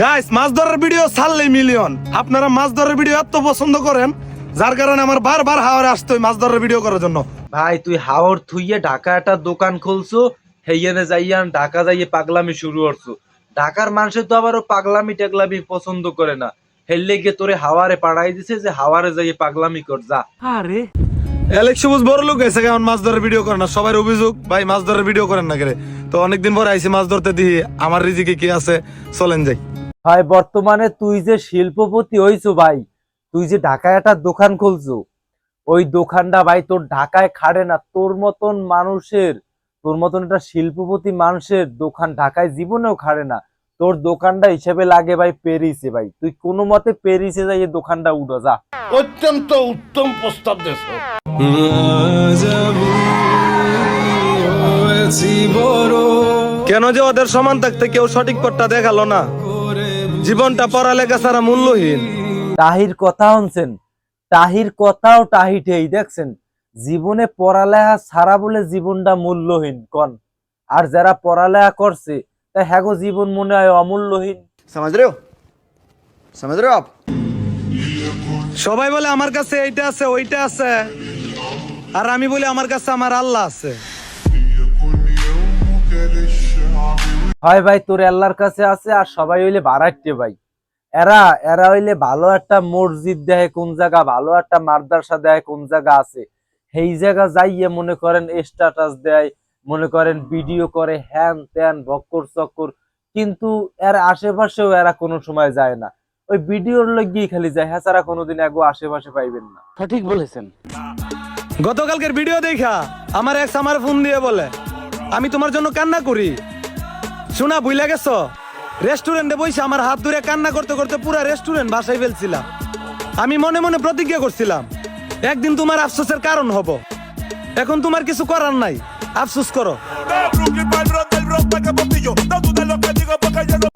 Guys, মাছ ধরার video ছাড়লেই million. আপনারা মাছ ধরার ভিডিও এত পছন্দ করেন, যার কারণে আমার বারবার হাওড়ে আসতে হয় মাছ ধরার ভিডিও করার জন্য। ভাই তুই হাওর থুইয়ে ঢাকা একটা দোকান খুলছো, হেইয়ানে যাইয়ান ঢাকা যাইয়ে পাগলামি শুরু করছো। ঢাকার মানুষের তো আবার পাগলামি টাগলামি পছন্দ করে না, হেললে গিয়ে তোরে হাওয়ারে পাড়াই দিছে যে হাওয়ারে যাইয়ে পাগলামি কর যা। অ্যালেক্স সবুজ বড় লোক এসে কেমন মাছ ধরার ভিডিও করে না। সবার অভিযোগ ভাই মাছ ধরার ভিডিও করেন না করে। তো অনেকদিন পরে আইসি মাছ ধরতে দিই, আমার রিজিকে কি আছে চলেন যাই। ভাই বর্তমানে তুই যে শিল্পপতি হইছো ভাই, তুই যে ঢাকায় একটা দোকান খুলছো, ওই দোকানটা ভাই তোর ঢাকায় খাড়ে না। তোর মতন একটা শিল্পপতি মানুষের দোকান ঢাকায় জীবনেও খাড়ে না। তোর দোকানটা হিসেবে লাগে ভাই প্যারিসে। ভাই তুই কোনো মতে প্যারিসে যাই দোকানটা উঠো যা। অত্যন্ত উত্তম প্রস্তাব দেশ। কেন যে ওদের সমান থাকতে কেউ সঠিক পথটা দেখালো না? জীবনটা পড়ালেখা ছাড়া মূল্যহীন। তাহির কথা শুনছেন, তাহির কথাও টাহিটেই দেখছেন। জীবনে পড়ালেখা ছাড়া বলে জীবনটা মূল্যহীন কন, আর যারা পড়ালেখা করছে তা হ্যাগো জীবন মনে হয় অমূল্যহীন। समझ रहे हो समझ रहे हो आप। সবাই বলে আমার কাছে এইটা আছে ওইটা আছে, আর আমি বলি আমার কাছে আমার আল্লাহ আছে। হয় ভাই তোর আল্লাহর কাছে আছে, আর সবাই হইলে বাড়াইতে ভাই। এরা এরা হইলে ভালো একটা মসজিদ দেয় কোন জায়গা, ভালো একটা মাদ্রাসা দেয় কোন জায়গা আছে, সেই জায়গা যাইয়ে মনে করেন স্ট্যাটাস দেয়, মনে করেন ভিডিও করে হ্যান ত্যান ভক্কর চক্কর। কিন্তু এর আশেপাশেও এরা কোনো সময় যায় না, ওই ভিডিওর লগিয়ে খালি যায়, হ্যাঁ ছাড়া কোনোদিন এগো আশেপাশে পাইবেন না। গতকালকের ভিডিও দেখা আমার এক্স আমার ফোন দিয়ে বলে আমি তোমার জন্য কান্না করি। শোনা বুঝলা গেছো? রেস্টুরেন্টে বসে আমার হাত ধরে কান্না করতে করতে পুরো রেস্টুরেন্ট ভাসাই ফেলছিলাম। আমি মনে মনে প্রতিজ্ঞা করছিলাম একদিন তোমার আফসোসের কারণ হব। এখন তোমার কিছু করার নাই, আফসোস করো।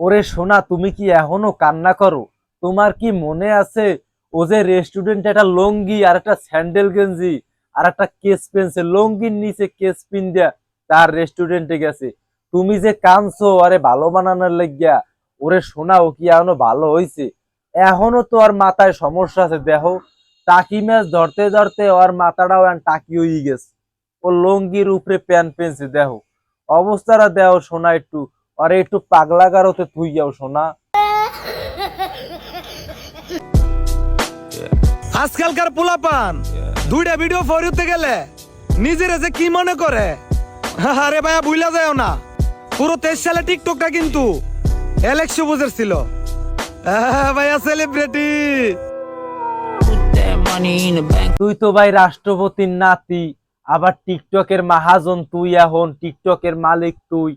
ওরে সোনা, তুমি কি এখনো কান্না করো? তোমার কি মনে আছে ও যে রেস্টুরেন্টে একটা লঙ্গি আর একটা স্যান্ডেল গেঞ্জি আর একটা কেস পেন্সিল, লঙ্গির নিচে কেস পিন দেয়া তার রেস্টুরেন্টে গেছে? তুমি যে কানছো আরে ভালো বানানোর লাগিয়া। ওরে সোনা, ও কি এখনো ভালো হইছে? এখনো তো আর মাথায় সমস্যা আছে। দেখো টাকি ম্যাচ ধরতে ধরতে ওর মাথাটাও টাকি হয়ে গেছে। ও লঙ্গির উপরে প্যান পেন্সিল দেখো অবস্থাটা দেও সোনা, একটু আরে একটু পাগলা গারোতে তুই যাও সোনা। আজকালকার পোলাপান দুইটা ভিডিও ফরিতে গেলে নিজের যে কি মনে করে। আরে ভাইয়া ভুলা যায় না, পুরো 23 সালে টিকটকটা কিন্তু অ্যালেক্স সবুজের ছিল। ভাইয়া সেলিব্রিটি। তুই তো ভাই রাষ্ট্রপতির নাতি, আবার টিকটকের মাহাজন তুই, এখন টিকটকের মালিক তুই।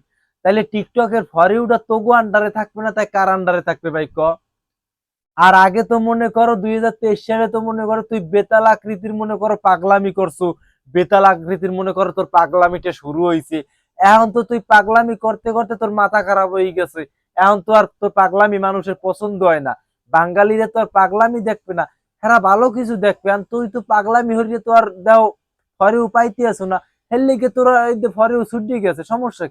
তাইলে টিকটকের ফরিউডা তোগো আন্ডারে থাকবে না, তাই কার আন্ডারে থাকবে ভাই ক? আর আগে তো মনে করো 2023 সালে তো মনে করো তুই বেতাল আকৃতির মনে করো পাগলামি করছো, বেতাল আকৃতির মনে করো তোর পাগলামিটা শুরু হয়েছে। এখন তো তুই পাগলামি করতে করতে তোর মাথা খারাপ হয়ে গেছে। এখন তো আর তোর পাগলামি মানুষের পছন্দ হয় না, বাঙালিরা তো আর পাগলামি দেখবে না, এরা ভালো কিছু দেখবে। আর তুই তো পাগলামি হরিয়ে তো আর দাও ফরেও পাইতে আছো না, হেললিকে তোরা এই ফরেও ছুটি গেছে, সমস্যা কি?